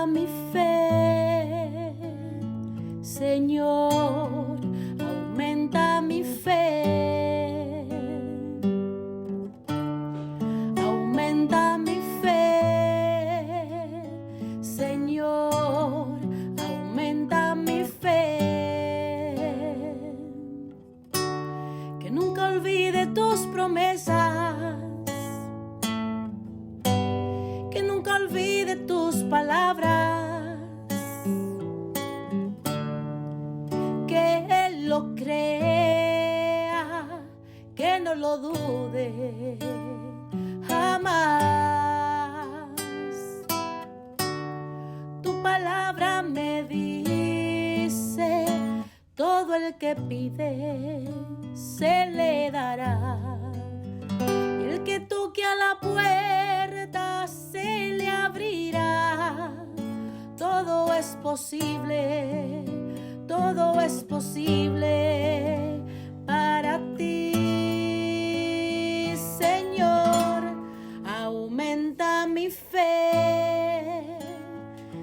aumenta mi fe, Señor, aumenta mi fe, aumenta mi fe, Señor, aumenta mi fe, que nunca olvide tus promesas, que nunca olvide tus palabras, que Él lo crea, que no lo dude jamás. Tu palabra me dice, todo el que pide se le dará, y el que toque a la puerta se le abrirá. Todo es posible, todo es posible para ti, Señor. Aumenta mi fe,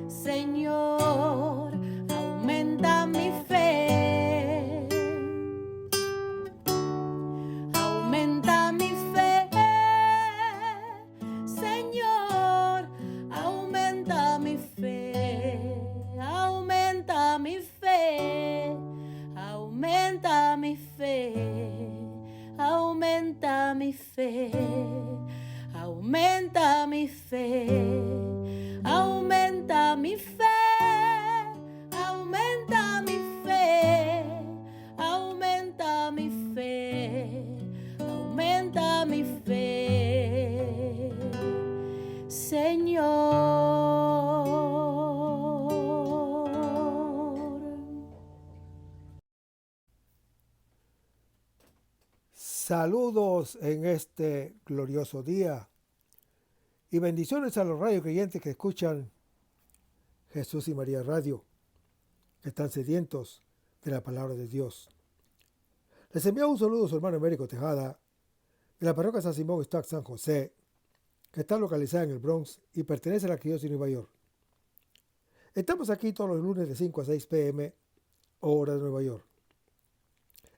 Señor, aumenta mi fe, aumenta mi fe, Señor, aumenta mi fe, aumenta mi fe, aumenta mi fe, aumenta mi fe, aumenta mi fe, aumenta mi fe, aumenta mi fe, aumenta mi fe, aumenta mi fe, Señor. Saludos en este glorioso día y bendiciones a los radio creyentes que escuchan Jesús y María Radio, que están sedientos de la palabra de Dios. Les envío un saludo a su hermano Américo Tejada, de la parroquia San Simón Stock San José, que está localizada en el Bronx y pertenece a la Arquidiócesis de Nueva York. Estamos aquí todos los lunes de 5 a 6 p.m., hora de Nueva York.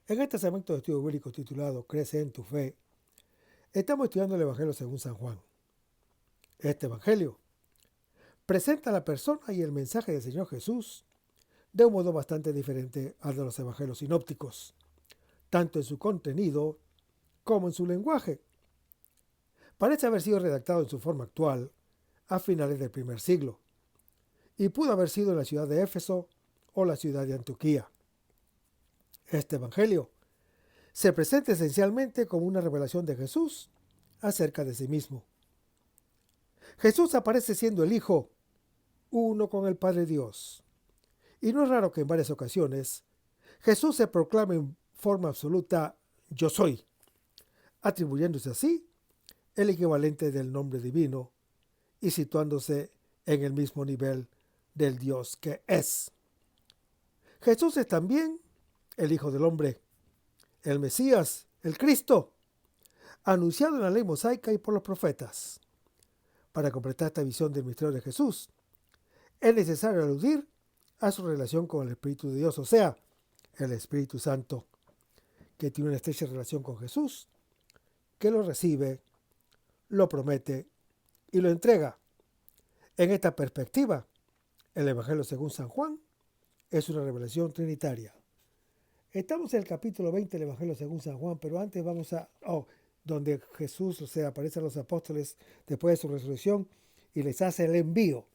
En este segmento de estudio bíblico titulado Crece en tu fe, estamos estudiando el Evangelio según San Juan. Este Evangelio presenta la persona y el mensaje del Señor Jesús de un modo bastante diferente al de los Evangelios sinópticos, tanto en su contenido como en su lenguaje. Parece haber sido redactado en su forma actual a finales del primer siglo y pudo haber sido en la ciudad de Éfeso o la ciudad de Antioquía. Este Evangelio se presenta esencialmente como una revelación de Jesús acerca de sí mismo. Jesús aparece siendo el Hijo, uno con el Padre Dios. Y no es raro que en varias ocasiones Jesús se proclame en forma absoluta yo soy, atribuyéndose así el equivalente del nombre divino y situándose en el mismo nivel del Dios que es. Jesús es también el Hijo del Hombre, el Mesías, el Cristo, anunciado en la ley mosaica y por los profetas. Para completar esta visión del misterio de Jesús, es necesario aludir a su relación con el Espíritu de Dios, o sea, el Espíritu Santo, que tiene una estrecha relación con Jesús, que lo recibe, lo promete y lo entrega. En esta perspectiva, el Evangelio según San Juan es una revelación trinitaria. Estamos en el capítulo 20 del Evangelio según San Juan, pero antes vamos a donde Jesús, aparece a los apóstoles después de su resurrección y les hace el envío.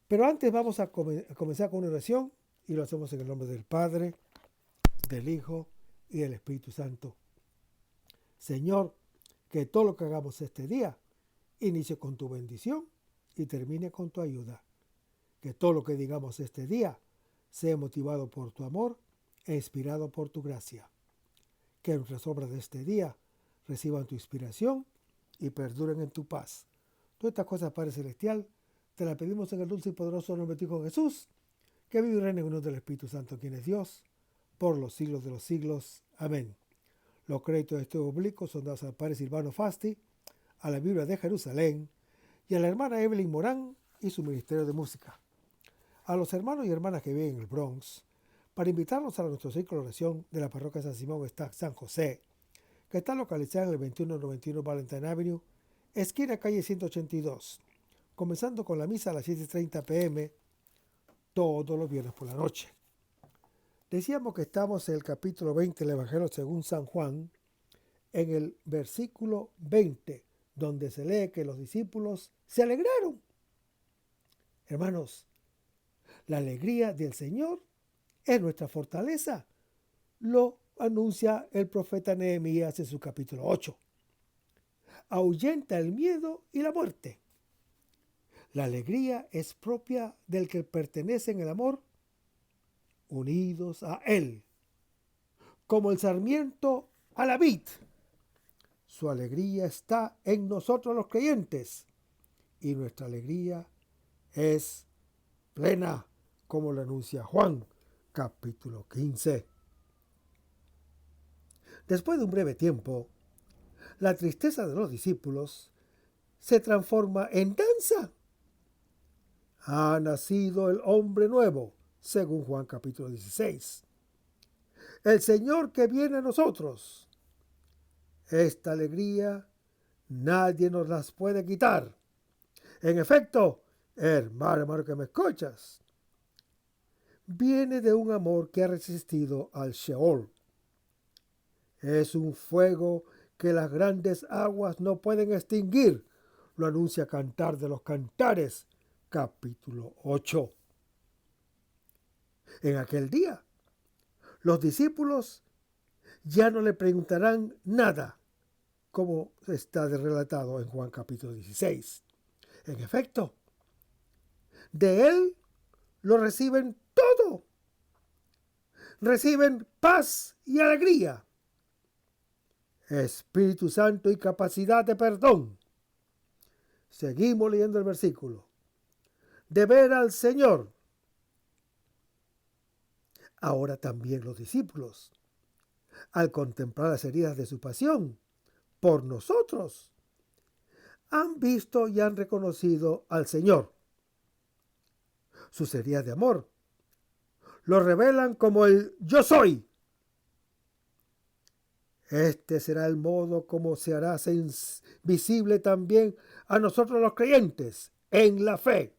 Pero antes vamos a comenzar con una oración y lo hacemos en el nombre del Padre, del Hijo y del Espíritu Santo. Señor, que todo lo que hagamos este día inicie con tu bendición y termine con tu ayuda. Que todo lo que digamos este día sea motivado por tu amor e inspirado por tu gracia. Que nuestras obras de este día reciban tu inspiración y perduren en tu paz. Todas estas cosas, Padre Celestial, te las pedimos en el dulce y poderoso nombre de tu Hijo Jesús, que vive y reina en unión del Espíritu Santo, quien es Dios, por los siglos de los siglos. Amén. Los créditos de este oblicuo son dados al Padre Silvano Fasti, a la Biblia de Jerusalén y a la hermana Evelyn Morán y su ministerio de música. A los hermanos y hermanas que viven en el Bronx, para invitarlos a nuestro ciclo de oración de la parroquia San Simón está San José, que está localizada en el 2191 Valentine Avenue, esquina calle 182, comenzando con la misa a las 7:30 p.m. todos los viernes por la noche. Decíamos que estamos en el capítulo 20 del Evangelio según San Juan, en el versículo 20, donde se lee que los discípulos se alegraron. Hermanos, la alegría del Señor es nuestra fortaleza. Lo anuncia el profeta Nehemías en su capítulo 8. Ahuyenta el miedo y la muerte. La alegría es propia del que pertenece en el amor, unidos a Él, como el sarmiento a la vid. Su alegría está en nosotros los creyentes y nuestra alegría es plena, como lo anuncia Juan, capítulo 15. Después de un breve tiempo, la tristeza de los discípulos se transforma en danza. Ha nacido el hombre nuevo, según Juan capítulo 16. El Señor que viene a nosotros. Esta alegría nadie nos las puede quitar. En efecto, hermano que me escuchas, viene de un amor que ha resistido al Sheol. Es un fuego que las grandes aguas no pueden extinguir, lo anuncia Cantar de los Cantares, capítulo 8. En aquel día, los discípulos ya no le preguntarán nada, como está relatado en Juan capítulo 16. En efecto, de Él lo reciben todo. Reciben paz y alegría, Espíritu Santo y capacidad de perdón. Seguimos leyendo el versículo. De ver al Señor. Ahora también los discípulos, al contemplar las heridas de su pasión por nosotros, han visto y han reconocido al Señor. Sus heridas de amor lo revelan como el yo soy. Este será el modo como se hará visible también a nosotros los creyentes en la fe,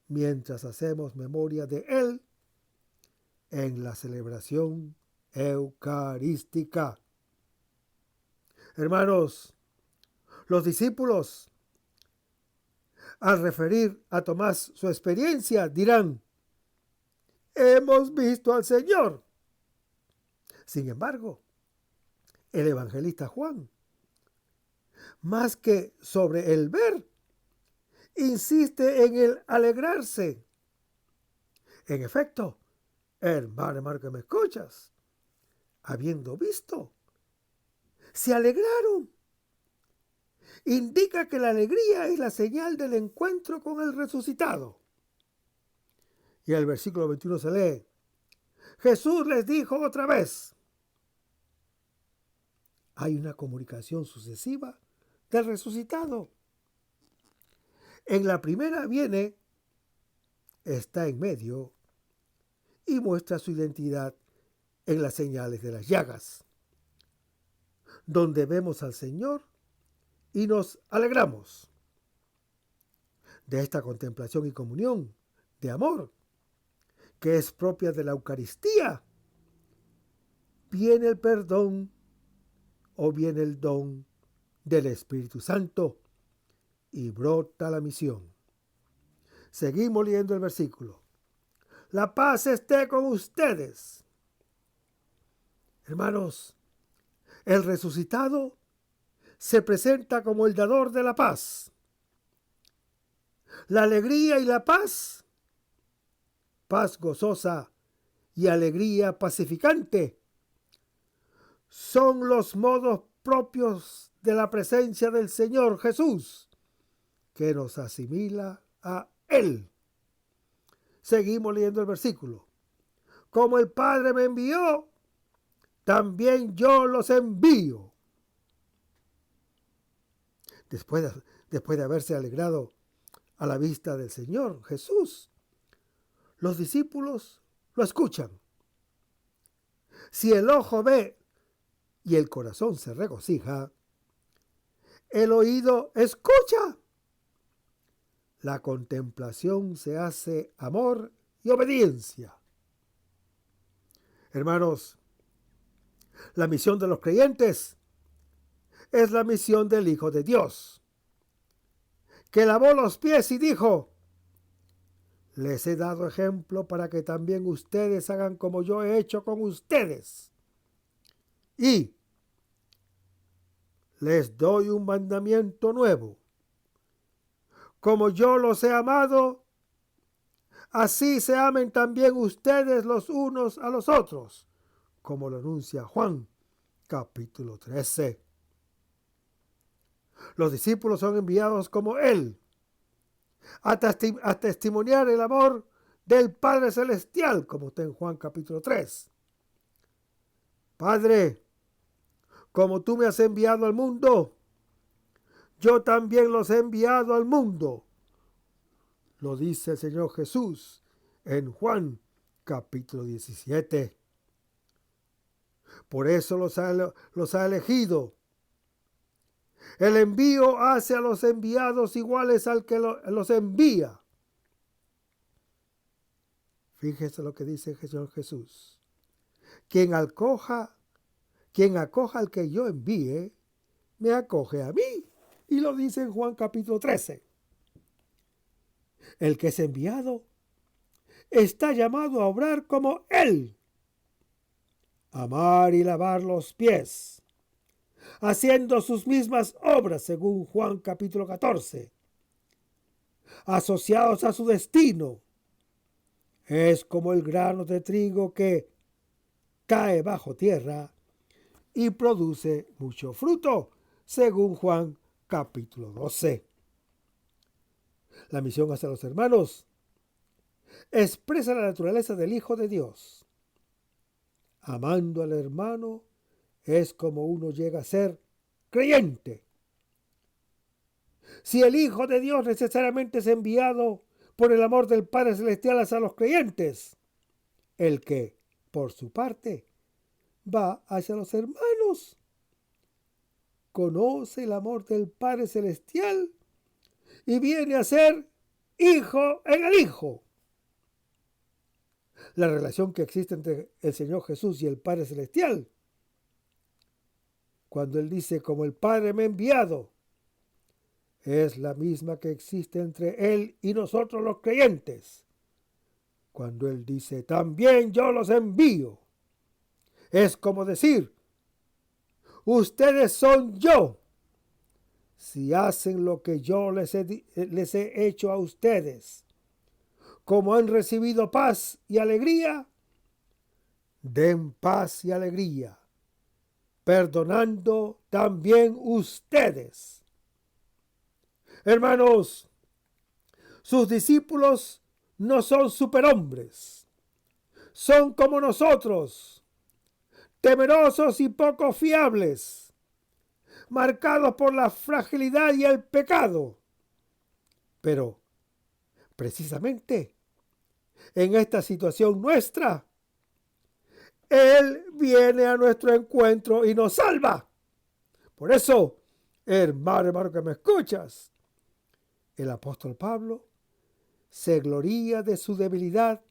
mientras hacemos memoria de Él en la celebración eucarística. Hermanos, los discípulos, al referir a Tomás su experiencia, dirán: hemos visto al Señor. Sin embargo, el evangelista Juan, más que sobre el ver, insiste en el alegrarse. En efecto, hermano que me escuchas, habiendo visto, se alegraron. Indica que la alegría es la señal del encuentro con el resucitado. Y el versículo 21 se lee: Jesús les dijo otra vez. Hay una comunicación sucesiva del resucitado. En la primera viene, está en medio y muestra su identidad en las señales de las llagas, donde vemos al Señor y nos alegramos. De esta contemplación y comunión de amor, que es propia de la Eucaristía, viene el perdón o viene el don del Espíritu Santo y brota la misión. Seguimos leyendo el versículo. La paz esté con ustedes. Hermanos, el resucitado se presenta como el dador de la paz. La alegría y la paz, paz gozosa y alegría pacificante, son los modos propios de la presencia del Señor Jesús, que nos asimila a Él. Seguimos leyendo el versículo. Como el Padre me envió, también yo los envío. Después de haberse alegrado a la vista del Señor Jesús. Los discípulos lo escuchan. Si el ojo ve y el corazón se regocija, el oído escucha. La contemplación se hace amor y obediencia. Hermanos, la misión de los creyentes es la misión del Hijo de Dios, que lavó los pies y dijo: les he dado ejemplo para que también ustedes hagan como yo he hecho con ustedes. Y les doy un mandamiento nuevo. Como yo los he amado, así se amen también ustedes los unos a los otros, como lo anuncia Juan, capítulo 13. Los discípulos son enviados como Él, a testimoniar el amor del Padre Celestial, como está en Juan capítulo 3. Padre, como tú me has enviado al mundo, yo también los he enviado al mundo. Lo dice el Señor Jesús en Juan capítulo 17. Por eso los ha elegido. El envío hace a los enviados iguales al que los envía. Fíjese lo que dice el Señor Jesús. Quien acoja al que yo envíe, me acoge a mí. Y lo dice en Juan capítulo 13. El que es enviado está llamado a obrar como Él. Amar y lavar los pies, haciendo sus mismas obras, según Juan capítulo 14. Asociados a su destino. Es como el grano de trigo que cae bajo tierra y produce mucho fruto, según Juan capítulo 12. La misión hacia los hermanos expresa la naturaleza del Hijo de Dios. Amando al hermano es como uno llega a ser creyente. Si el Hijo de Dios necesariamente es enviado por el amor del Padre Celestial hacia los creyentes, el que, por su parte, va hacia los hermanos, conoce el amor del Padre Celestial y viene a ser hijo en el Hijo. La relación que existe entre el Señor Jesús y el Padre Celestial, cuando Él dice, como el Padre me ha enviado, es la misma que existe entre Él y nosotros los creyentes. Cuando Él dice, también yo los envío, es como decir, ustedes son yo, si hacen lo que yo les he hecho a ustedes. Como han recibido paz y alegría, den paz y alegría, perdonando también ustedes. Hermanos, sus discípulos no son superhombres, son como nosotros, temerosos y poco fiables, marcados por la fragilidad y el pecado. Pero, precisamente, en esta situación nuestra, Él viene a nuestro encuentro y nos salva. Por eso, hermano que me escuchas, el apóstol Pablo se gloría de su debilidad,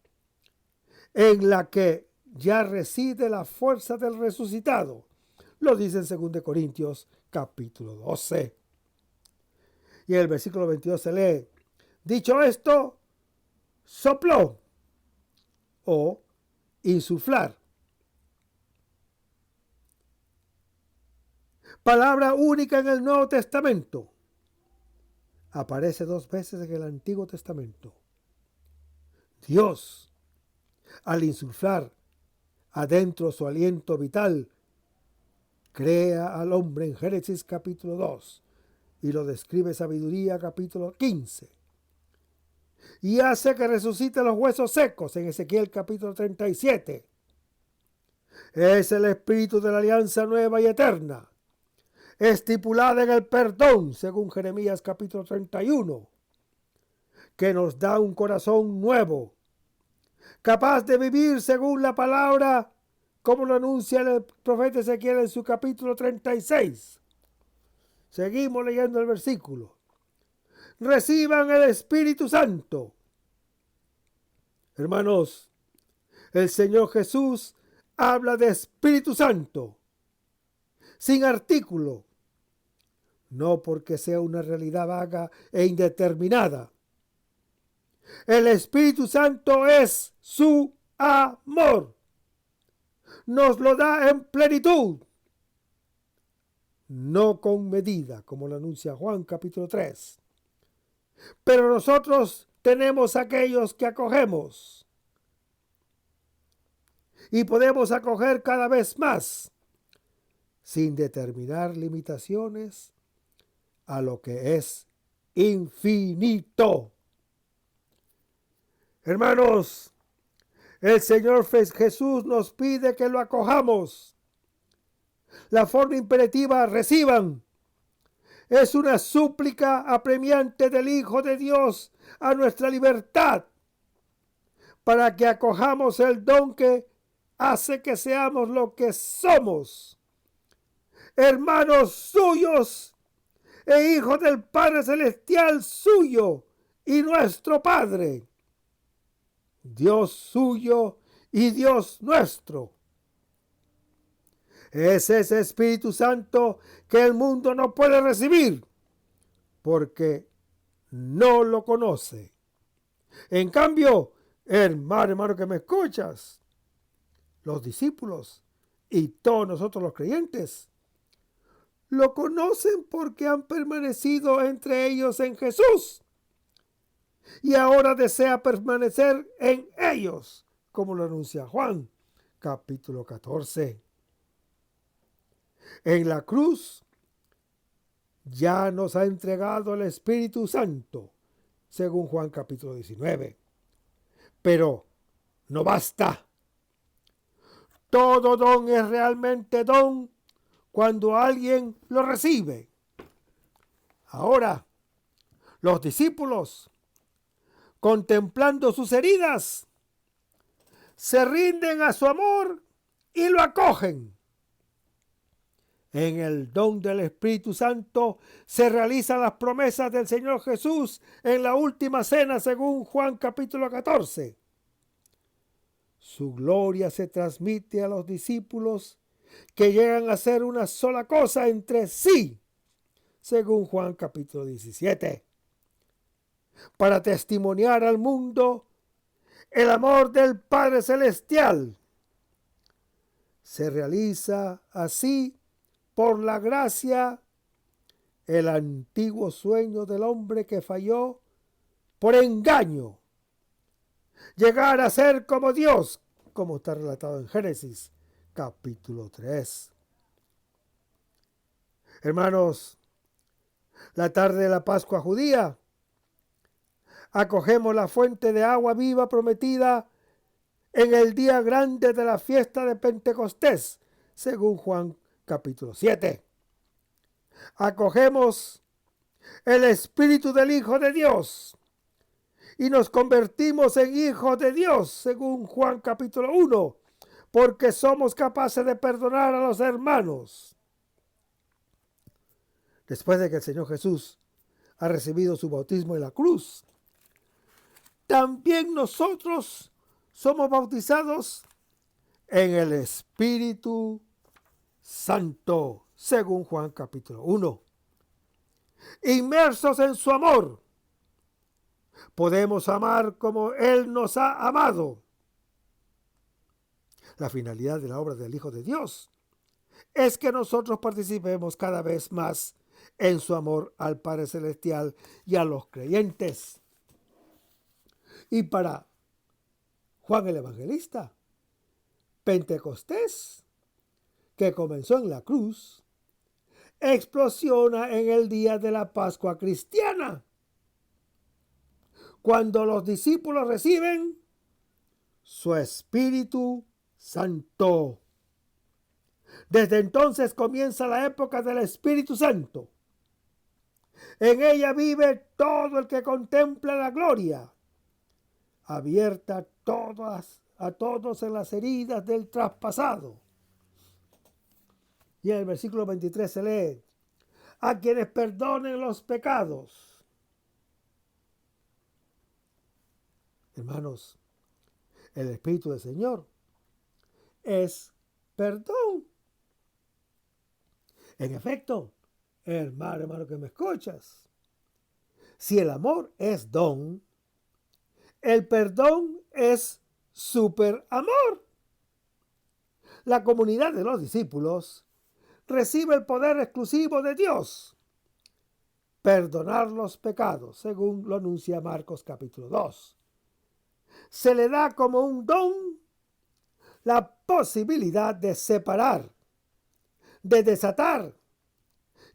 en la que ya reside la fuerza del resucitado. Lo dice en 2 Corintios capítulo 12. Y en el versículo 22 se lee, dicho esto, sopló o insuflar. Palabra única en el Nuevo Testamento. Aparece 2 veces en el Antiguo Testamento. Dios, al insuflar adentro su aliento vital, crea al hombre en Génesis capítulo 2 y lo describe Sabiduría capítulo 15. Y hace que resucite los huesos secos en Ezequiel capítulo 37. Es el espíritu de la alianza nueva y eterna, estipulada en el perdón, según Jeremías capítulo 31. que nos da un corazón nuevo, capaz de vivir según la palabra, como lo anuncia el profeta Ezequiel en su capítulo 36. Seguimos leyendo el versículo. Reciban el Espíritu Santo. Hermanos, el Señor Jesús habla de Espíritu Santo, sin artículo, no porque sea una realidad vaga e indeterminada. El Espíritu Santo es su amor. Nos lo da en plenitud, no con medida, como lo anuncia Juan capítulo 3. Pero nosotros tenemos aquellos que acogemos y podemos acoger cada vez más, sin determinar limitaciones a lo que es infinito. Hermanos, el Señor Jesús nos pide que lo acojamos. La forma imperativa, reciban, es una súplica apremiante del Hijo de Dios a nuestra libertad, para que acojamos el don que hace que seamos lo que somos, hermanos suyos e hijos del Padre Celestial suyo y nuestro Padre, Dios suyo y Dios nuestro. Es ese Espíritu Santo que el mundo no puede recibir porque no lo conoce. En cambio, hermano que me escuchas, los discípulos y todos nosotros los creyentes lo conocen porque han permanecido entre ellos en Jesús y ahora desea permanecer en ellos, como lo anuncia Juan capítulo 14. En la cruz ya nos ha entregado el Espíritu Santo, según Juan capítulo 19. Pero no basta. Todo don es realmente don cuando alguien lo recibe. Ahora, los discípulos, contemplando sus heridas, se rinden a su amor y lo acogen. En el don del Espíritu Santo se realizan las promesas del Señor Jesús en la última cena, según Juan capítulo 14. Su gloria se transmite a los discípulos que llegan a ser una sola cosa entre sí, según Juan capítulo 17, para testimoniar al mundo el amor del Padre Celestial. Se realiza así, por la gracia, el antiguo sueño del hombre que falló por engaño, llegar a ser como Dios, como está relatado en Génesis capítulo 3. Hermanos, la tarde de la Pascua judía, acogemos la fuente de agua viva prometida en el día grande de la fiesta de Pentecostés, según Juan capítulo 7. Acogemos el Espíritu del Hijo de Dios y nos convertimos en hijos de Dios, según Juan capítulo 1, porque somos capaces de perdonar a los hermanos. Después de que el Señor Jesús ha recibido su bautismo en la cruz, también nosotros somos bautizados en el Espíritu Santo, según Juan capítulo 1. Inmersos en su amor, podemos amar como Él nos ha amado. La finalidad de la obra del Hijo de Dios es que nosotros participemos cada vez más en su amor al Padre Celestial y a los creyentes. Y para Juan el Evangelista, Pentecostés, que comenzó en la cruz, explosiona en el día de la Pascua cristiana, cuando los discípulos reciben su Espíritu Santo. Desde entonces comienza la época del Espíritu Santo. En ella vive todo el que contempla la gloria, abierta a todos en las heridas del traspasado. Y en el versículo 23 se lee, a quienes perdonen los pecados. Hermanos, el Espíritu del Señor es perdón. En efecto, hermano que me escuchas, si el amor es don, el perdón es superamor. La comunidad de los discípulos recibe el poder exclusivo de Dios, perdonar los pecados, según lo anuncia Marcos capítulo 2. Se le da como un don la posibilidad de separar, de desatar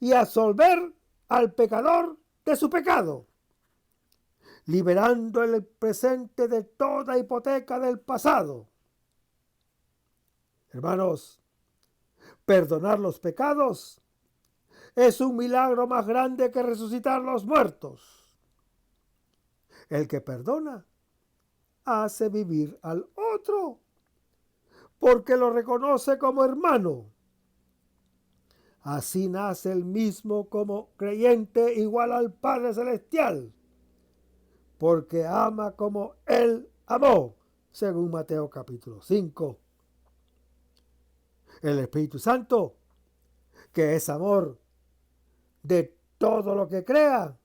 y absolver al pecador de su pecado, liberando el presente de toda hipoteca del pasado. Hermanos, perdonar los pecados es un milagro más grande que resucitar los muertos. El que perdona hace vivir al otro, porque lo reconoce como hermano. Así nace el mismo como creyente igual al Padre Celestial, porque ama como Él amó, según Mateo capítulo 5. El Espíritu Santo, que es amor de todo lo que crea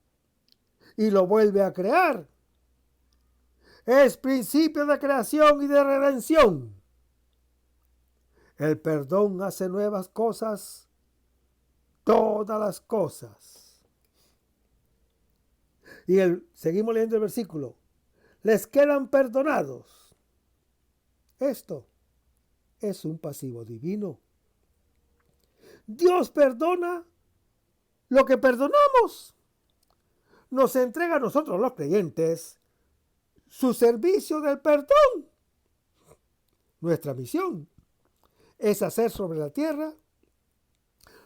y lo vuelve a crear, es principio de creación y de redención. El perdón hace nuevas cosas, todas las cosas. Y seguimos leyendo el versículo. Les quedan perdonados. Esto es un pasivo divino. Dios perdona lo que perdonamos. Nos entrega a nosotros los creyentes su servicio del perdón. Nuestra misión es hacer sobre la tierra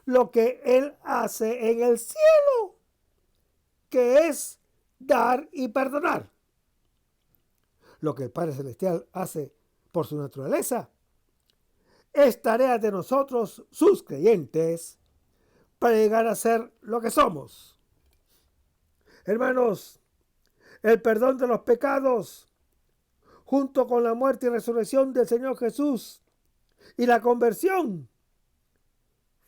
lo que Él hace en el cielo, que es dar y perdonar. Lo que el Padre Celestial hace por su naturaleza es tarea de nosotros, sus creyentes, para llegar a ser lo que somos. Hermanos, el perdón de los pecados, junto con la muerte y resurrección del Señor Jesús y la conversión,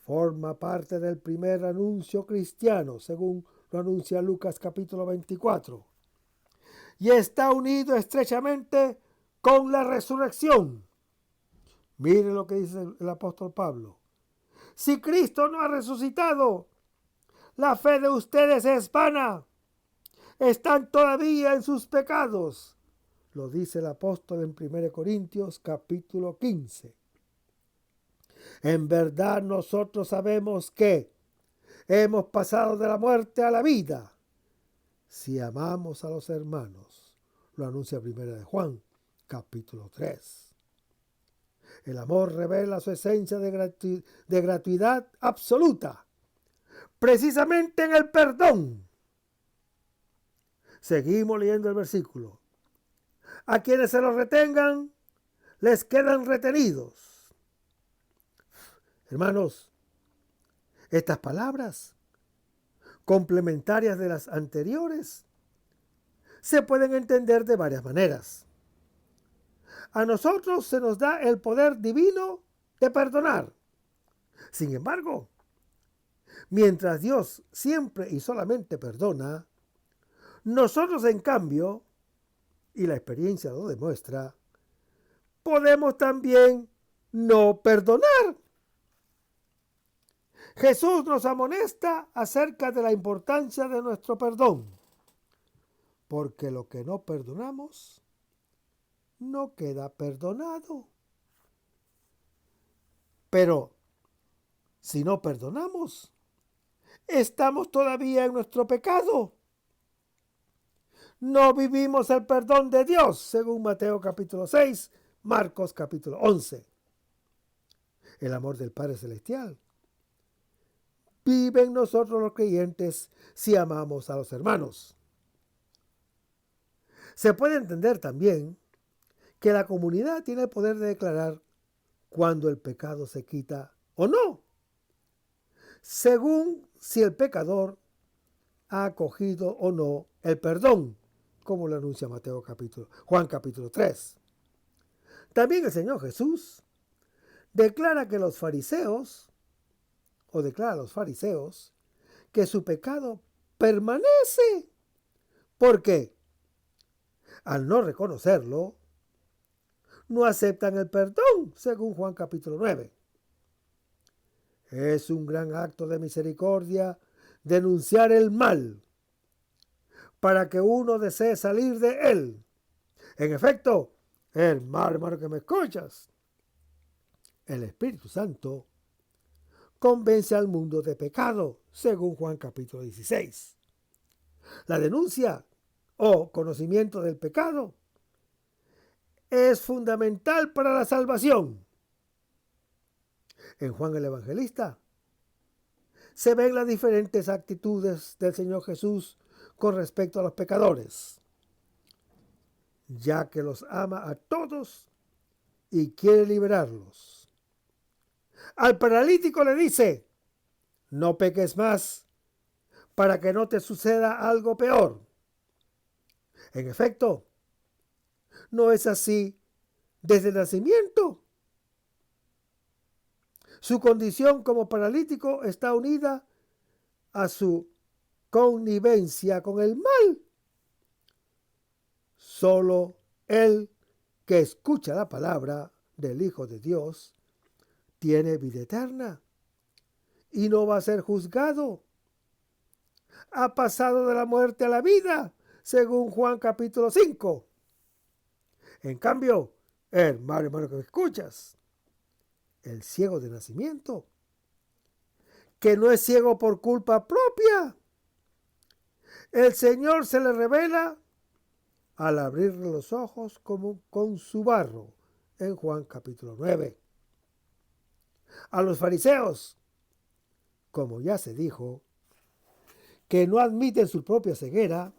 forma parte del primer anuncio cristiano, según lo anuncia Lucas capítulo 24. Y está unido estrechamente con la resurrección. Mire lo que dice el apóstol Pablo. Si Cristo no ha resucitado, la fe de ustedes es vana. Están todavía en sus pecados. Lo dice el apóstol en 1 Corintios capítulo 15. En verdad nosotros sabemos que hemos pasado de la muerte a la vida si amamos a los hermanos. Lo anuncia 1 de Juan capítulo 3. El amor revela su esencia de gratuidad absoluta, precisamente en el perdón. Seguimos leyendo el versículo. A quienes se los retengan, les quedan retenidos. Hermanos, estas palabras, complementarias de las anteriores, se pueden entender de varias maneras. A nosotros se nos da el poder divino de perdonar. Sin embargo, mientras Dios siempre y solamente perdona, nosotros en cambio, y la experiencia lo demuestra, podemos también no perdonar. Jesús nos amonesta acerca de la importancia de nuestro perdón, porque lo que no perdonamos no queda perdonado. Pero si no perdonamos, estamos todavía en nuestro pecado. No vivimos el perdón de Dios, según Mateo capítulo 6, Marcos capítulo 11. El amor del Padre Celestial vive en nosotros los creyentes si amamos a los hermanos. Se puede entender también que la comunidad tiene el poder de declarar cuando el pecado se quita o no, según si el pecador ha acogido o no el perdón, como lo anuncia Juan capítulo 3. También el Señor Jesús declara a los fariseos que su pecado permanece. ¿Por qué? Al no reconocerlo, no aceptan el perdón, según Juan capítulo 9. Es un gran acto de misericordia denunciar el mal para que uno desee salir de él. En efecto, hermano que me escuchas, el Espíritu Santo convence al mundo de pecado, según Juan capítulo 16. La denuncia o conocimiento del pecado es fundamental para la salvación. En Juan el Evangelista se ven las diferentes actitudes del Señor Jesús con respecto a los pecadores, ya que los ama a todos y quiere liberarlos. Al paralítico le dice: no peques más para que no te suceda algo peor. En efecto, no es así desde el nacimiento. Su condición como paralítico está unida a su connivencia con el mal. Solo el que escucha la palabra del Hijo de Dios tiene vida eterna y no va a ser juzgado. Ha pasado de la muerte a la vida, según Juan capítulo 5. En cambio, hermano que me escuchas, el ciego de nacimiento, que no es ciego por culpa propia, el Señor se le revela al abrirle los ojos como con su barro, en Juan capítulo 9. A los fariseos, como ya se dijo, que no admiten su propia ceguera,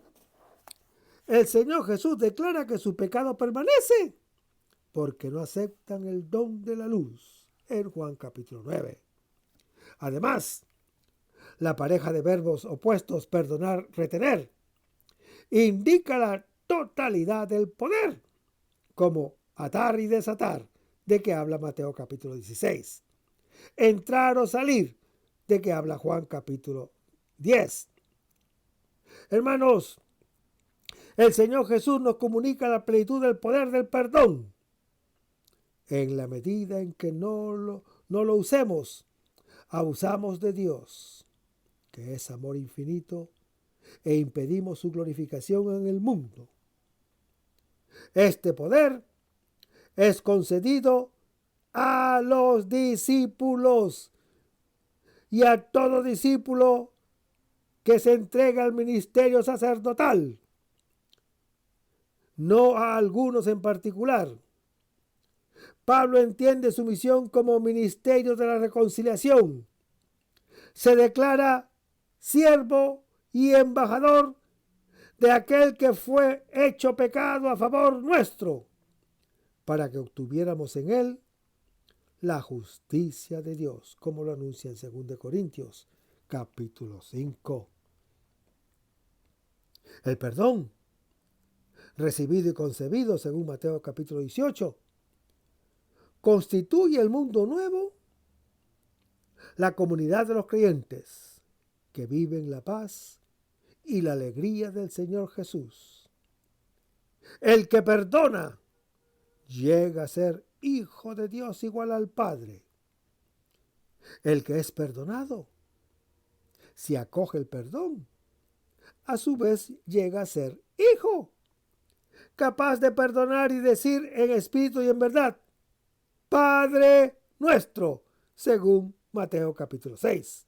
el Señor Jesús declara que su pecado permanece porque no aceptan el don de la luz, en Juan capítulo 9. Además, la pareja de verbos opuestos, perdonar, retener, indica la totalidad del poder, como atar y desatar, de que habla Mateo capítulo 16. Entrar o salir, de que habla Juan capítulo 10. Hermanos, el Señor Jesús nos comunica la plenitud del poder del perdón. En la medida en que no lo usemos, abusamos de Dios, que es amor infinito, e impedimos su glorificación en el mundo. Este poder es concedido a los discípulos y a todo discípulo que se entrega al ministerio sacerdotal, no a algunos en particular. Pablo entiende su misión como ministerio de la reconciliación. Se declara siervo y embajador de aquel que fue hecho pecado a favor nuestro, para que obtuviéramos en él la justicia de Dios, como lo anuncia en 2 Corintios capítulo 5. El perdón, recibido y concebido según Mateo capítulo 18, constituye el mundo nuevo, la comunidad de los creyentes que viven la paz y la alegría del Señor Jesús. El que perdona llega a ser hijo de Dios igual al Padre. El que es perdonado, si acoge el perdón, a su vez llega a ser hijo, capaz de perdonar y decir en espíritu y en verdad: Padre nuestro, según Mateo capítulo 6.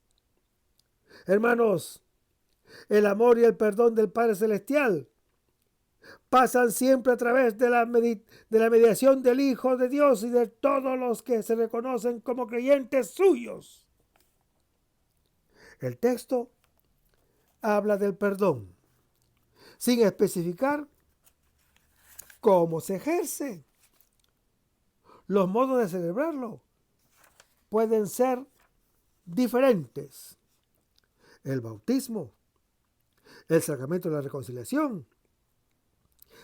Hermanos, el amor y el perdón del Padre Celestial pasan siempre a través de la mediación del Hijo de Dios y de todos los que se reconocen como creyentes suyos. El texto habla del perdón, sin especificar cómo se ejerce. Los modos de celebrarlo pueden ser diferentes. El bautismo, el sacramento de la reconciliación,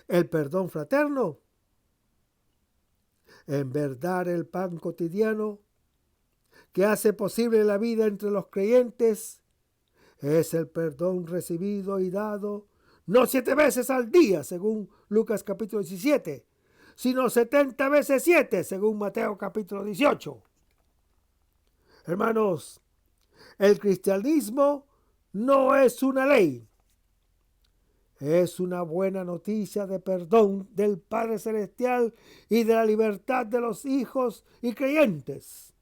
el perdón fraterno, en verdad el pan cotidiano que hace posible la vida entre los creyentes es el perdón recibido y dado no 7 veces al día, según Lucas capítulo 17, sino 70 veces 7, según Mateo capítulo 18. Hermanos, el cristianismo no es una ley, es una buena noticia de perdón del Padre Celestial y de la libertad de los hijos y creyentes.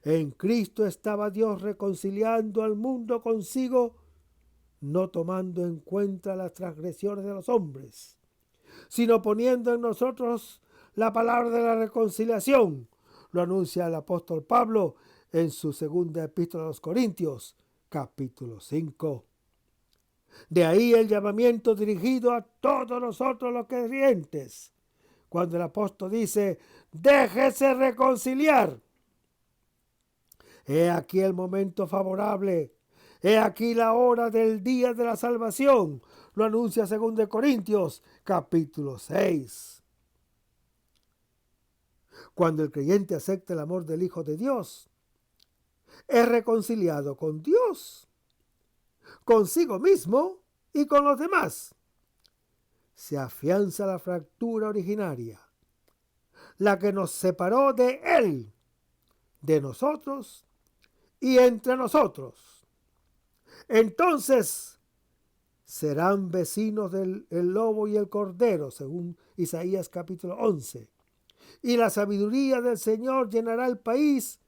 En Cristo estaba Dios reconciliando al mundo consigo, no tomando en cuenta las transgresiones de los hombres, sino poniendo en nosotros la palabra de la reconciliación. Lo anuncia el apóstol Pablo en su segunda epístola a los Corintios, capítulo 5. De ahí el llamamiento dirigido a todos nosotros los creyentes, cuando el apóstol dice: déjese reconciliar. He aquí el momento favorable, he aquí la hora del día de la salvación. Lo anuncia 2 Corintios, capítulo 6. Cuando el creyente acepta el amor del Hijo de Dios, es reconciliado con Dios, consigo mismo y con los demás. Se afianza la fractura originaria, la que nos separó de Él, de nosotros y entre nosotros. Entonces serán vecinos del lobo y el cordero, según Isaías capítulo 11. Y la sabiduría del Señor llenará el país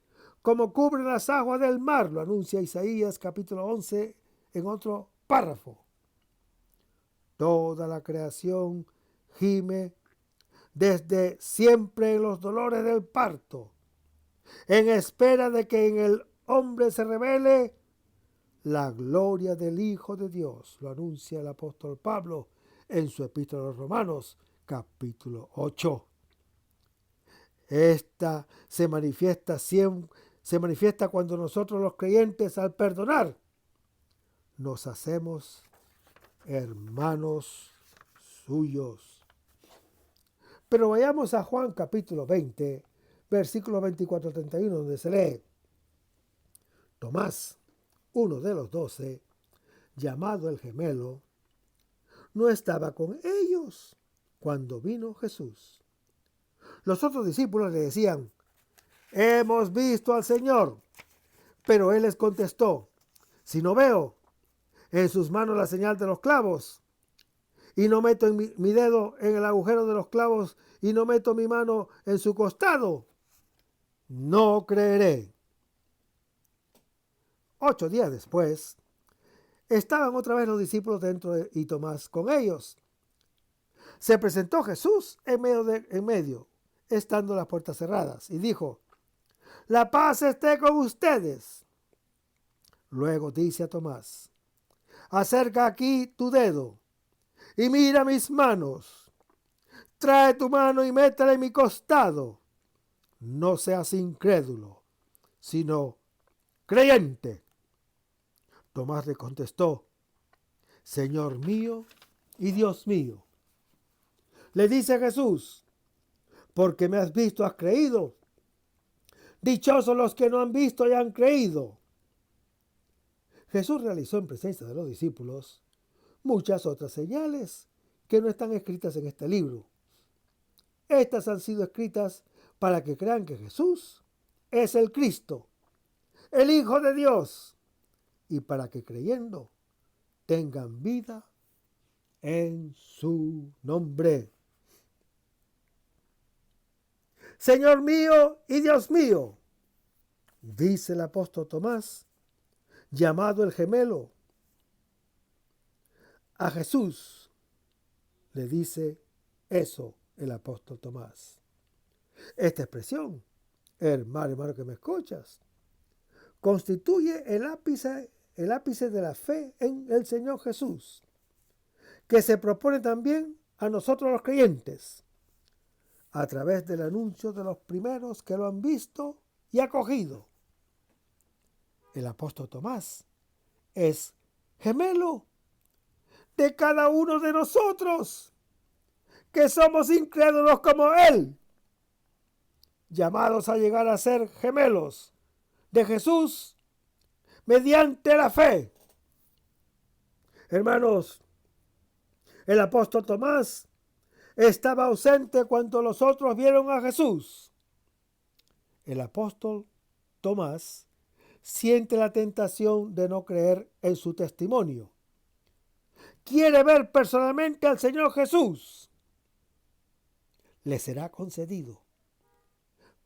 como cubren las aguas del mar, lo anuncia Isaías capítulo 11 en otro párrafo. Toda la creación gime desde siempre en los dolores del parto, en espera de que en el hombre se revele la gloria del Hijo de Dios. Lo anuncia el apóstol Pablo en su epístola a los Romanos, capítulo 8. Esta se manifiesta cuando nosotros los creyentes, al perdonar, nos hacemos hermanos suyos. Pero vayamos a Juan capítulo 20, versículos 24 al 31, donde se lee: Tomás, uno de los 12, llamado el gemelo, no estaba con ellos cuando vino Jesús. Los otros discípulos le decían: hemos visto al Señor. Pero él les contestó: si no veo en sus manos la señal de los clavos, y no meto mi dedo en el agujero de los clavos, y no meto mi mano en su costado, no creeré. 8 días después, estaban otra vez los discípulos dentro y Tomás con ellos. Se presentó Jesús en medio, estando las puertas cerradas, y dijo: la paz esté con ustedes. Luego dice a Tomás: acerca aquí tu dedo y mira mis manos. Trae tu mano y métela en mi costado. No seas incrédulo, sino creyente. Tomás le contestó: Señor mío y Dios mío. Le dice Jesús: porque me has visto, has creído. Dichosos los que no han visto y han creído. Jesús realizó en presencia de los discípulos muchas otras señales que no están escritas en este libro. Estas han sido escritas para que crean que Jesús es el Cristo, el Hijo de Dios, y para que creyendo tengan vida en su nombre. Señor mío y Dios mío, dice el apóstol Tomás, llamado el gemelo. A Jesús le dice eso el apóstol Tomás. Esta expresión, hermano que me escuchas, constituye el ápice de la fe en el Señor Jesús, que se propone también a nosotros los creyentes, a través del anuncio de los primeros que lo han visto y acogido. El apóstol Tomás es gemelo de cada uno de nosotros, que somos incrédulos como él, llamados a llegar a ser gemelos de Jesús mediante la fe. Hermanos, el apóstol Tomás estaba ausente cuando los otros vieron a Jesús. El apóstol Tomás siente la tentación de no creer en su testimonio. Quiere ver personalmente al Señor Jesús. Le será concedido,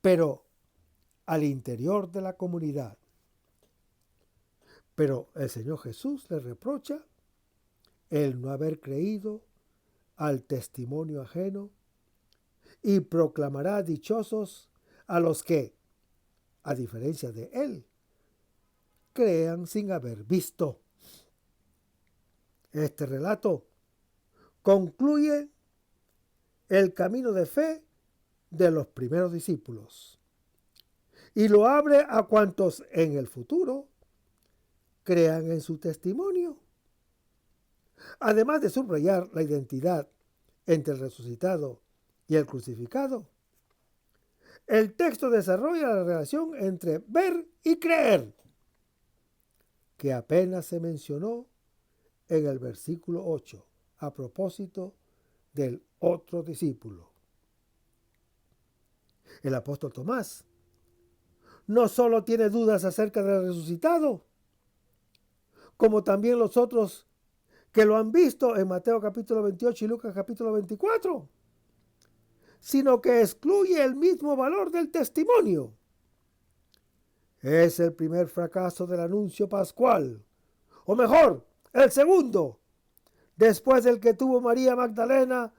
pero al interior de la comunidad. Pero el Señor Jesús le reprocha el no haber creído al testimonio ajeno y proclamará dichosos a los que, a diferencia de él, crean sin haber visto. Este relato concluye el camino de fe de los primeros discípulos y lo abre a cuantos en el futuro crean en su testimonio. Además de subrayar la identidad entre el resucitado y el crucificado, el texto desarrolla la relación entre ver y creer, que apenas se mencionó en el versículo 8, a propósito del otro discípulo. El apóstol Tomás no solo tiene dudas acerca del resucitado, como también los otros que lo han visto en Mateo capítulo 28 y Lucas capítulo 24, sino que excluye el mismo valor del testimonio. Es el primer fracaso del anuncio pascual, o mejor, el segundo, después del que tuvo María Magdalena,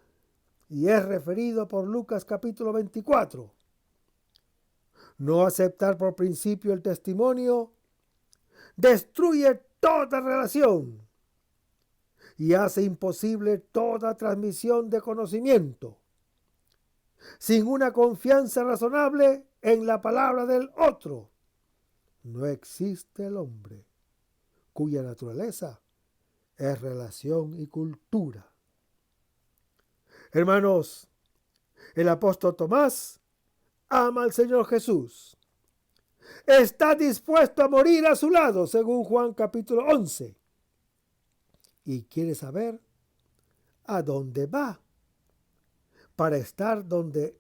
y es referido por Lucas capítulo 24. No aceptar por principio el testimonio destruye toda relación y hace imposible toda transmisión de conocimiento. Sin una confianza razonable en la palabra del otro, no existe el hombre, cuya naturaleza es relación y cultura. Hermanos, el apóstol Tomás ama al Señor Jesús. Está dispuesto a morir a su lado, según Juan capítulo 11. Y quiere saber a dónde va para estar donde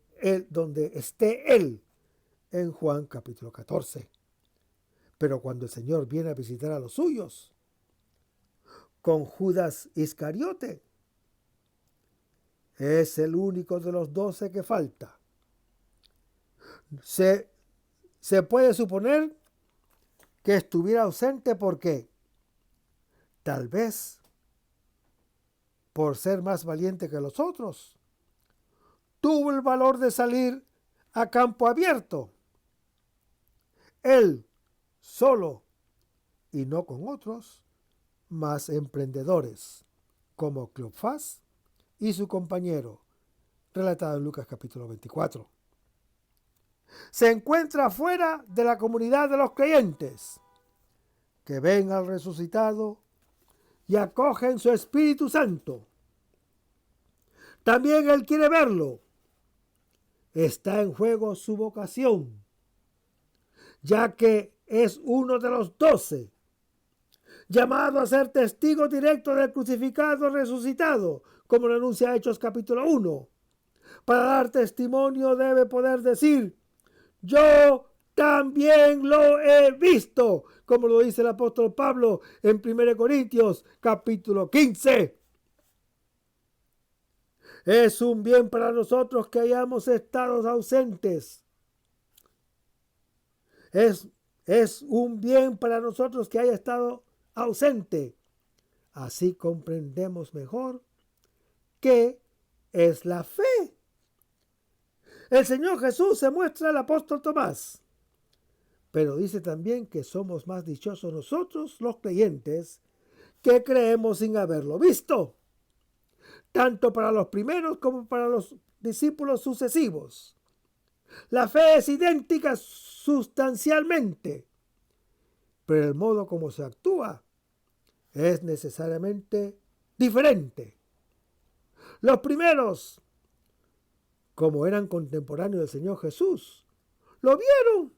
esté él, en Juan capítulo 14. Pero cuando el Señor viene a visitar a los suyos, con Judas Iscariote, es el único de los 12 que falta. Se puede suponer que estuviera ausente porque, tal vez, por ser más valiente que los otros, tuvo el valor de salir a campo abierto. Él solo y no con otros más emprendedores, como Cleofás y su compañero, relatado en Lucas capítulo 24. Se encuentra fuera de la comunidad de los creyentes, que ven al resucitado y acogen su Espíritu Santo. También él quiere verlo. Está en juego su vocación, ya que es uno de los 12, llamado a ser testigo directo del crucificado resucitado, como lo anuncia Hechos capítulo 1. Para dar testimonio debe poder decir: yo también lo he visto, como lo dice el apóstol Pablo en 1 Corintios capítulo 15. Es un bien para nosotros que hayamos estado ausentes. Es un bien para nosotros que haya estado ausente. Así comprendemos mejor qué es la fe. El Señor Jesús se muestra al apóstol Tomás Pero dice también que somos más dichosos nosotros, los creyentes, que creemos sin haberlo visto, tanto para los primeros como para los discípulos sucesivos. La fe es idéntica sustancialmente, pero el modo como se actúa es necesariamente diferente. Los primeros, como eran contemporáneos del Señor Jesús, lo vieron.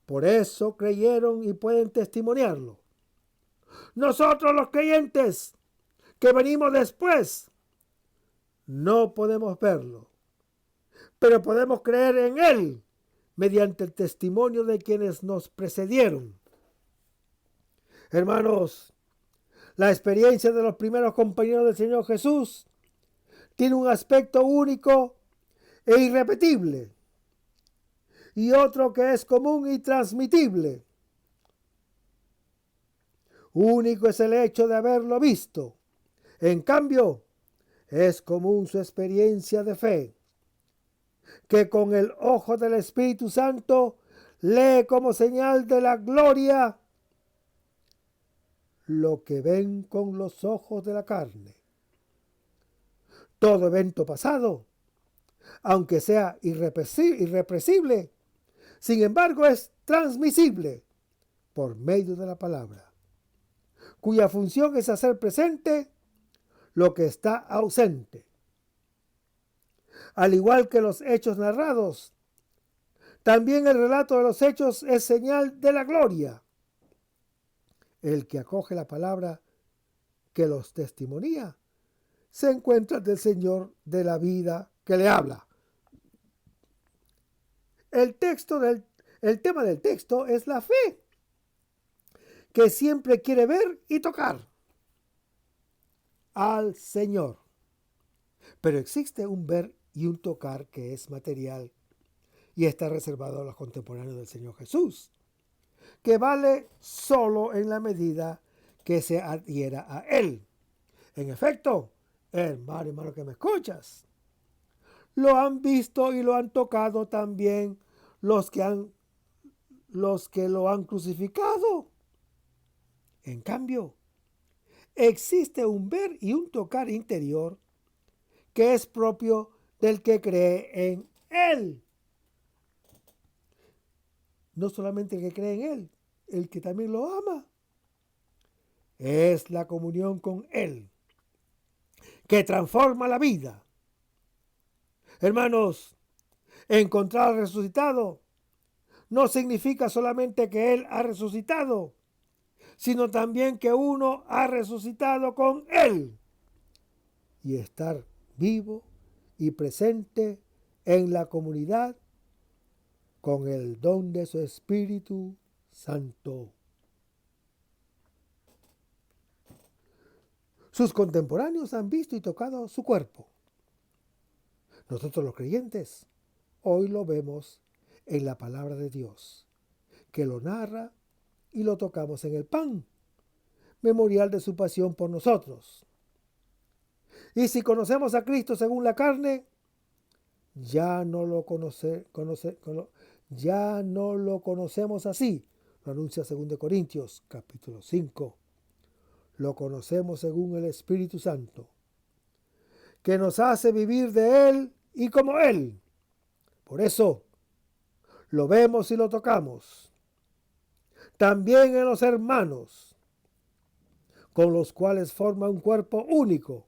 Por eso creyeron y pueden testimoniarlo. Nosotros los creyentes que venimos después, no podemos verlo, pero podemos creer en Él mediante el testimonio de quienes nos precedieron. Hermanos, la experiencia de los primeros compañeros del Señor Jesús tiene un aspecto único e irrepetible, y otro que es común y transmitible. Único es el hecho de haberlo visto. En cambio, es común su experiencia de fe, que con el ojo del Espíritu Santo lee como señal de la gloria lo que ven con los ojos de la carne. Todo evento pasado, aunque sea irrepresible, sin embargo es transmisible por medio de la palabra, cuya función es hacer presente lo que está ausente. Al igual que los hechos narrados, también el relato de los hechos es señal de la gloria. El que acoge la palabra que los testimonía se encuentra del Señor de la vida que le habla. El tema del texto es la fe, que siempre quiere ver y tocar al Señor. Pero existe un ver y un tocar que es material y está reservado a los contemporáneos del Señor Jesús, que vale solo en la medida que se adhiera a Él. En efecto, hermano que me escuchas, lo han visto y lo han tocado también los que lo han crucificado. En cambio, existe un ver y un tocar interior que es propio del que cree en Él. No solamente el que cree en Él, el que también lo ama. Es la comunión con Él que transforma la vida. Hermanos, encontrar al resucitado no significa solamente que Él ha resucitado, sino también que uno ha resucitado con Él y estar vivo y presente en la comunidad con el don de su Espíritu Santo. Sus contemporáneos han visto y tocado su cuerpo. Nosotros los creyentes hoy lo vemos en la palabra de Dios, que lo narra y lo tocamos en el pan, memorial de su pasión por nosotros. Y si conocemos a Cristo según la carne, ya no lo conocemos así. Lo anuncia 2 Corintios capítulo 5. Lo conocemos según el Espíritu Santo, que nos hace vivir de Él y como Él. Por eso, lo vemos y lo tocamos. También en los hermanos, con los cuales forma un cuerpo único.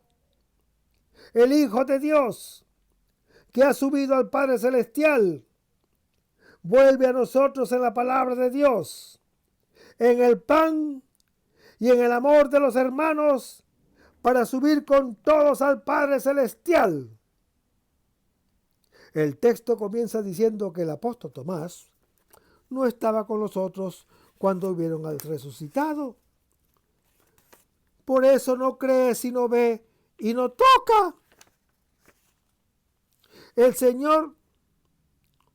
El Hijo de Dios, que ha subido al Padre Celestial, vuelve a nosotros en la palabra de Dios, en el pan y en el amor de los hermanos, para subir con todos al Padre Celestial. El texto comienza diciendo que el apóstol Tomás no estaba con los otros cuando vieron al resucitado. Por eso no cree sino ve y no toca. El Señor,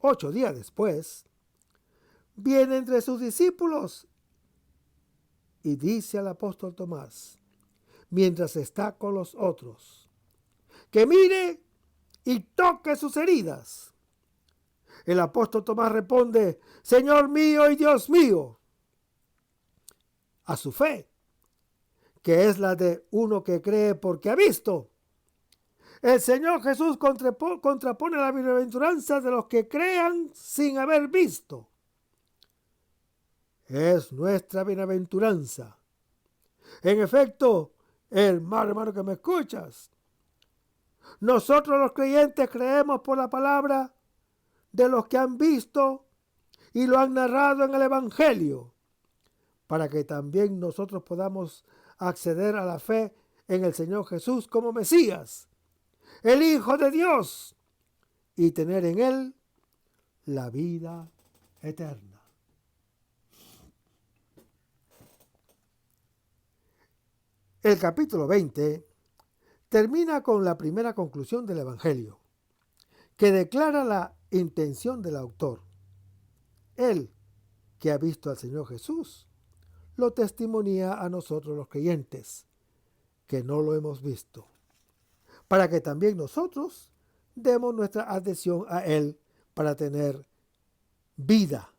8 días después, viene entre sus discípulos y dice al apóstol Tomás, mientras está con los otros, que mire y toque sus heridas. El apóstol Tomás responde: Señor mío y Dios mío, a su fe, que es la de uno que cree porque ha visto. El Señor Jesús contrapone la bienaventuranza de los que crean sin haber visto. Es nuestra bienaventuranza. En efecto, hermano que me escuchas, nosotros los creyentes creemos por la palabra de los que han visto y lo han narrado en el Evangelio, para que también nosotros podamos acceder a la fe en el Señor Jesús como Mesías, el Hijo de Dios, y tener en Él la vida eterna. El capítulo 20 termina con la primera conclusión del Evangelio, que declara la intención del autor. Él, que ha visto al Señor Jesús, lo testimonía a nosotros los creyentes, que no lo hemos visto, para que también nosotros demos nuestra adhesión a Él para tener vida,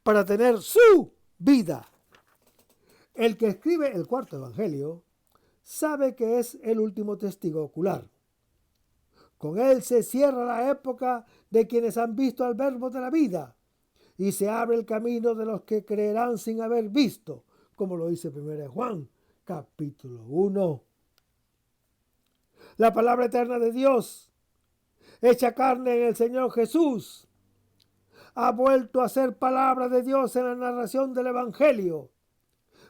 para tener su vida. El que escribe el cuarto Evangelio sabe que es el último testigo ocular. Con él se cierra la época de quienes han visto al Verbo de la vida y se abre el camino de los que creerán sin haber visto, como lo dice 1 Juan, capítulo 1. La palabra eterna de Dios, hecha carne en el Señor Jesús, ha vuelto a ser palabra de Dios en la narración del Evangelio,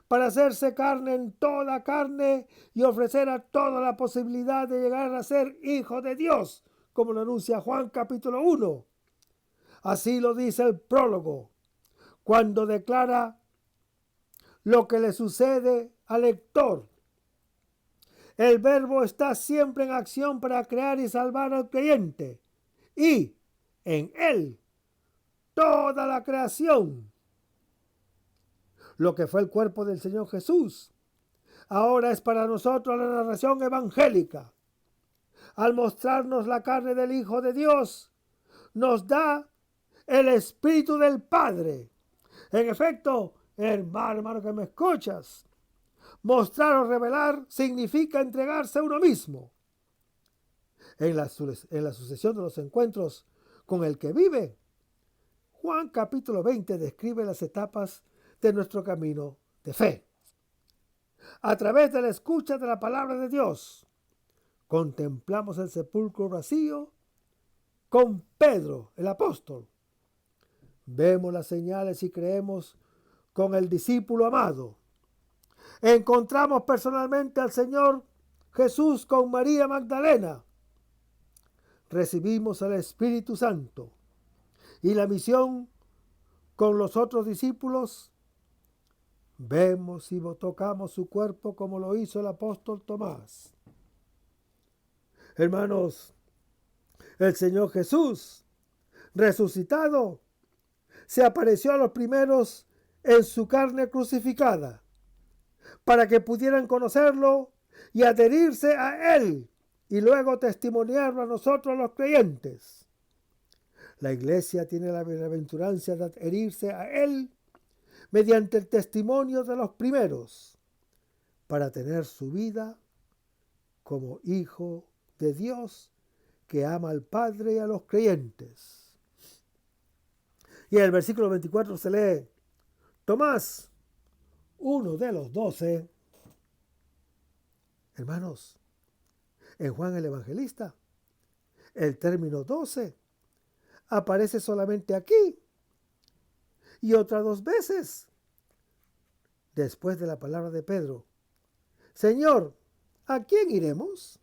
para hacerse carne en toda carne y ofrecer a toda la posibilidad de llegar a ser hijo de Dios, como lo anuncia Juan capítulo 1. Así lo dice el prólogo, cuando declara lo que le sucede al lector. El Verbo está siempre en acción para crear y salvar al creyente, y en él toda la creación, lo que fue el cuerpo del Señor Jesús, ahora es para nosotros la narración evangélica. Al mostrarnos la carne del Hijo de Dios, nos da el Espíritu del Padre. En efecto, hermano que me escuchas, mostrar o revelar significa entregarse a uno mismo. En la sucesión de los encuentros con el que vive, Juan capítulo 20 describe las etapas de nuestro camino de fe. A través de la escucha de la palabra de Dios, contemplamos el sepulcro vacío con Pedro, el apóstol. Vemos las señales y creemos con el discípulo amado. Encontramos personalmente al Señor Jesús con María Magdalena. Recibimos al Espíritu Santo y la misión con los otros discípulos. Vemos y tocamos su cuerpo como lo hizo el apóstol Tomás. Hermanos, el Señor Jesús, resucitado, se apareció a los primeros en su carne crucificada, para que pudieran conocerlo y adherirse a Él, y luego testimoniarlo a nosotros los creyentes. La Iglesia tiene la bienaventuranza de adherirse a Él mediante el testimonio de los primeros, para tener su vida como hijo de Dios que ama al Padre y a los creyentes. Y en el versículo 24 se lee: Tomás, uno de los 12, hermanos, en Juan el Evangelista, el término 12 aparece solamente aquí y otras 2 veces después de la palabra de Pedro: Señor, ¿a quién iremos?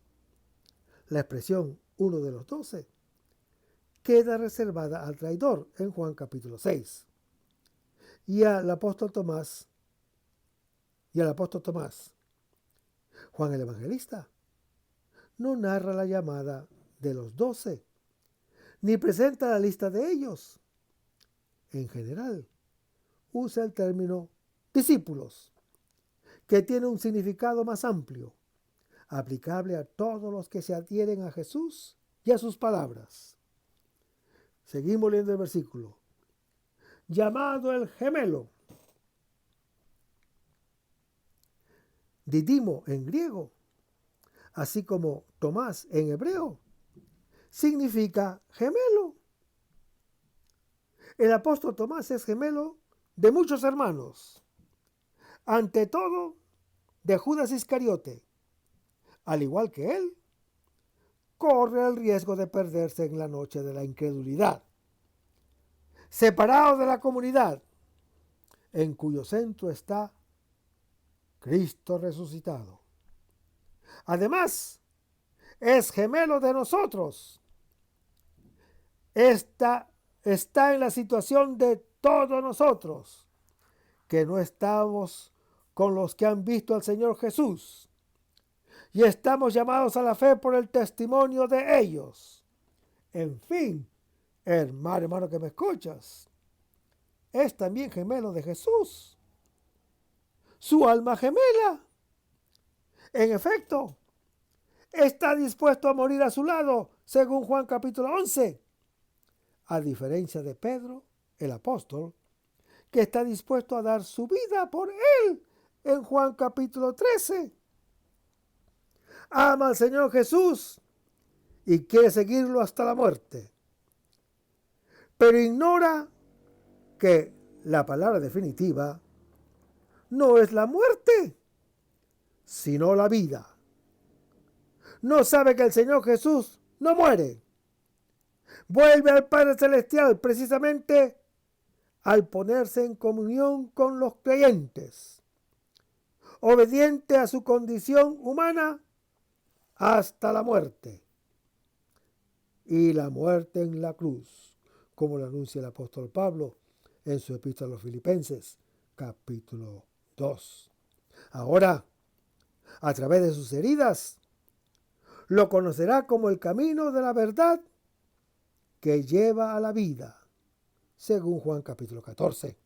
La expresión uno de los 12 queda reservada al traidor en Juan capítulo 6. Y al apóstol Tomás, Juan el Evangelista no narra la llamada de los 12, ni presenta la lista de ellos. En general, usa el término discípulos, que tiene un significado más amplio, aplicable a todos los que se adhieren a Jesús y a sus palabras. Seguimos leyendo el versículo. Llamado el gemelo. Didimo en griego, así como Tomás en hebreo, significa gemelo. El apóstol Tomás es gemelo de muchos hermanos, ante todo de Judas Iscariote. Al igual que él, corre el riesgo de perderse en la noche de la incredulidad, separado de la comunidad, en cuyo centro está Cristo resucitado. Además, es gemelo de nosotros. Está en la situación de todos nosotros, que no estamos con los que han visto al Señor Jesús, y estamos llamados a la fe por el testimonio de ellos. En fin, hermano que me escuchas, es también gemelo de Jesús, su alma gemela. En efecto, está dispuesto a morir a su lado, según Juan capítulo 11, a diferencia de Pedro, el apóstol, que está dispuesto a dar su vida por él, en Juan capítulo 13. Ama al Señor Jesús y quiere seguirlo hasta la muerte, pero ignora que la palabra definitiva no es la muerte, sino la vida. No sabe que el Señor Jesús no muere. Vuelve al Padre Celestial precisamente al ponerse en comunión con los creyentes, obediente a su condición humana hasta la muerte. Y la muerte en la cruz, como lo anuncia el apóstol Pablo en su epístola a los Filipenses, capítulo 2. Ahora, a través de sus heridas, lo conocerá como el camino de la verdad que lleva a la vida, según Juan capítulo 14.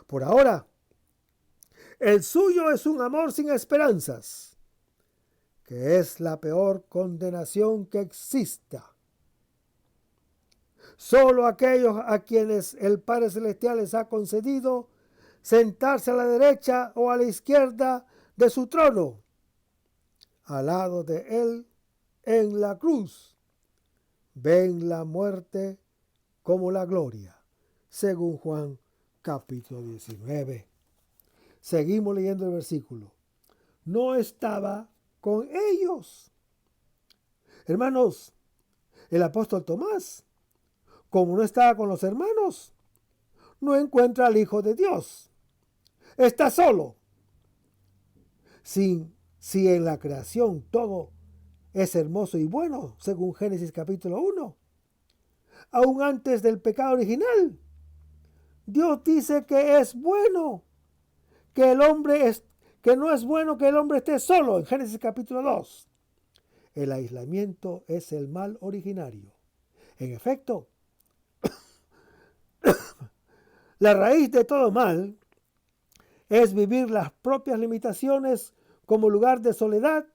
Por ahora, el suyo es un amor sin esperanzas, que es la peor condenación que exista. Solo aquellos a quienes el Padre Celestial les ha concedido sentarse a la derecha o a la izquierda de su trono, al lado de él en la cruz, ven la muerte como la gloria, según Juan capítulo 19. Seguimos leyendo el versículo. No estaba con ellos. Hermanos, el apóstol Tomás, como no estaba con los hermanos, no encuentra al Hijo de Dios. Está solo. Si en la creación todo es hermoso y bueno, según Génesis capítulo 1, aún antes del pecado original, Dios dice que es bueno que no es bueno que el hombre esté solo, en Génesis capítulo 2. El aislamiento es el mal originario. En efecto, la raíz de todo mal es vivir las propias limitaciones como lugar de soledad,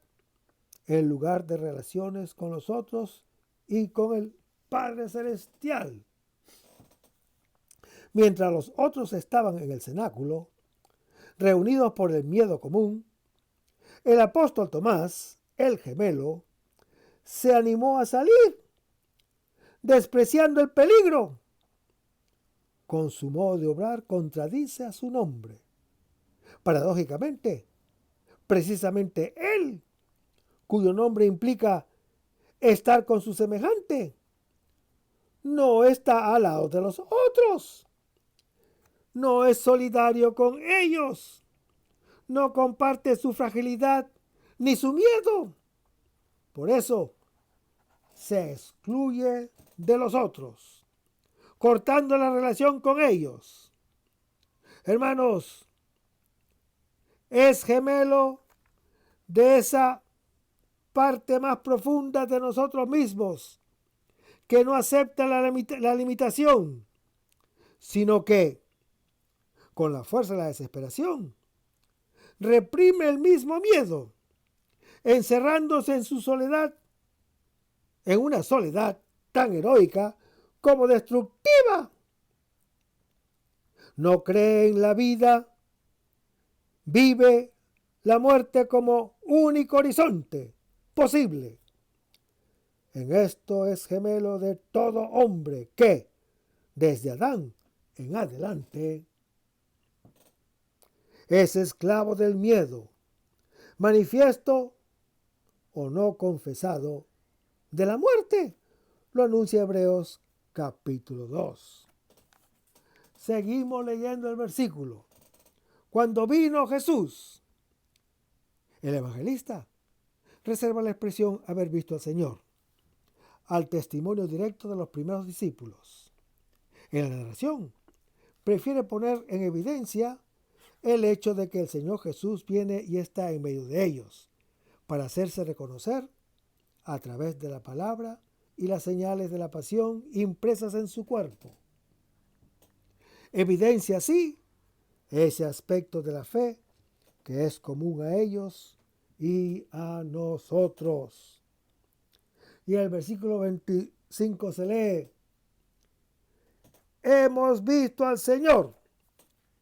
en lugar de relaciones con los otros y con el Padre Celestial. Mientras los otros estaban en el cenáculo, reunidos por el miedo común, el apóstol Tomás, el gemelo, se animó a salir, despreciando el peligro. Con su modo de obrar contradice a su nombre. Paradójicamente, precisamente él, cuyo nombre implica estar con su semejante, no está al lado de los otros, no es solidario con ellos, no comparte su fragilidad ni su miedo. Por eso se excluye de los otros, cortando la relación con ellos. Hermanos, es gemelo de esa parte más profunda de nosotros mismos que no acepta la limitación, sino que, con la fuerza de la desesperación, reprime el mismo miedo, encerrándose en su soledad, en una soledad tan heroica como destructiva. No cree en la vida, vive la muerte como único horizonte posible. En esto es gemelo de todo hombre que, desde Adán en adelante, es esclavo del miedo, manifiesto o no confesado de la muerte. Lo anuncia Hebreos capítulo 2. Seguimos leyendo el versículo. Cuando vino Jesús, el evangelista reserva la expresión haber visto al Señor al testimonio directo de los primeros discípulos. En la narración, prefiere poner en evidencia el hecho de que el Señor Jesús viene y está en medio de ellos, para hacerse reconocer a través de la palabra y las señales de la pasión impresas en su cuerpo. Evidencia así ese aspecto de la fe que es común a ellos y a nosotros. Y el versículo 25 se lee: hemos visto al Señor.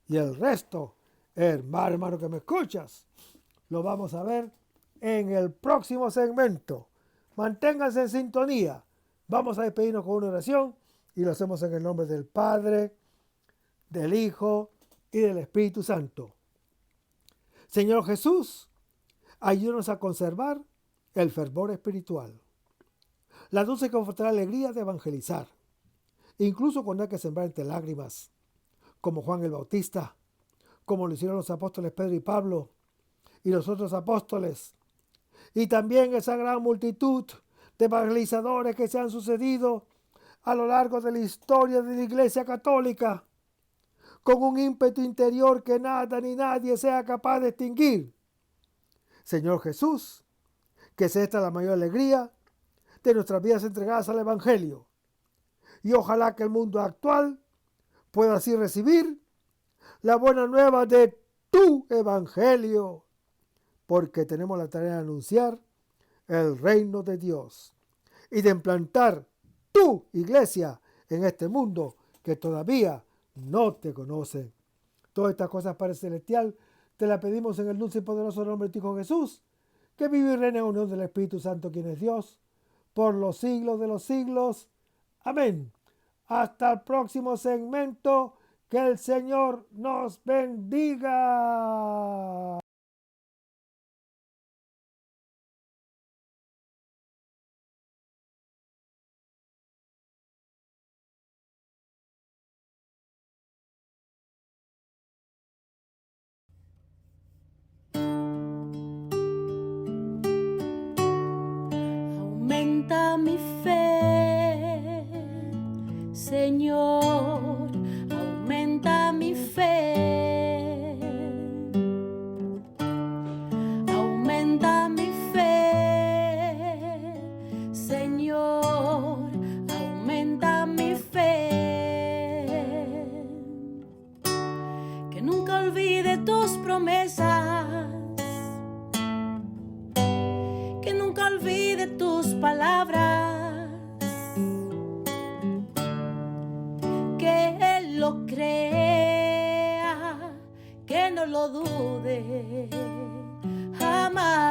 Y el resto, hermano que me escuchas, lo vamos a ver en el próximo segmento. Manténganse en sintonía. Vamos a despedirnos con una oración y lo hacemos en el nombre del Padre, del Hijo y del Espíritu Santo. Señor Jesús, ayúdanos a conservar el fervor espiritual, la dulce y confortable alegría de evangelizar, incluso cuando hay que sembrar entre lágrimas, como Juan el Bautista, como lo hicieron los apóstoles Pedro y Pablo y los otros apóstoles, y también esa gran multitud de evangelizadores que se han sucedido a lo largo de la historia de la Iglesia Católica, con un ímpetu interior que nada ni nadie sea capaz de extinguir. Señor Jesús, que sea esta la mayor alegría de nuestras vidas entregadas al Evangelio. Y ojalá que el mundo actual pueda así recibir la buena nueva de tu Evangelio, porque tenemos la tarea de anunciar el reino de Dios y de implantar tu iglesia en este mundo que todavía no te conoce. Todas estas cosas, Padre Celestial, te las pedimos en el dulce y poderoso nombre de tu Hijo Jesús, que vive y reina en unión del Espíritu Santo, quien es Dios, por los siglos de los siglos. Amén. Hasta el próximo segmento. Que el Señor nos bendiga. Aumenta mi fe, Señor, aumenta mi fe. Aumenta mi fe, Señor, aumenta mi fe. Que nunca olvide tus promesas, que nunca olvide tus palabras, que Él lo crea, que no lo dude jamás.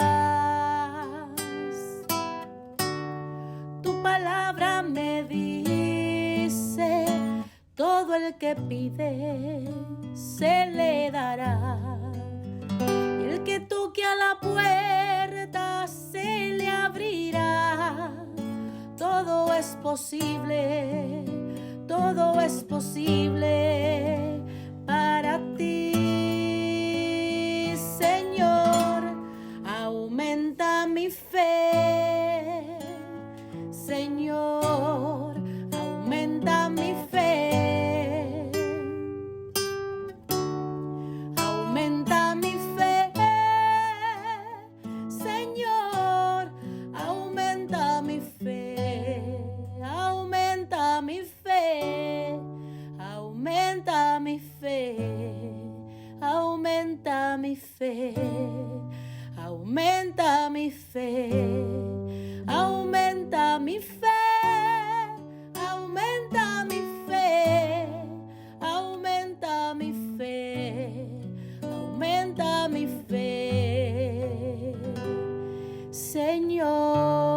Tu palabra me dice, todo el que pide se le dará, y el que toque a la puerta se le abrirá. Todo es posible, todo es posible para ti, Señor. Aumenta mi fe, Señor, aumenta mi fe. Aumenta mi fe, Señor, aumenta mi fe. Aumenta mi fe, aumenta mi fe, aumenta mi fe, aumenta mi fe, aumenta mi fe, aumenta mi fe, Señor.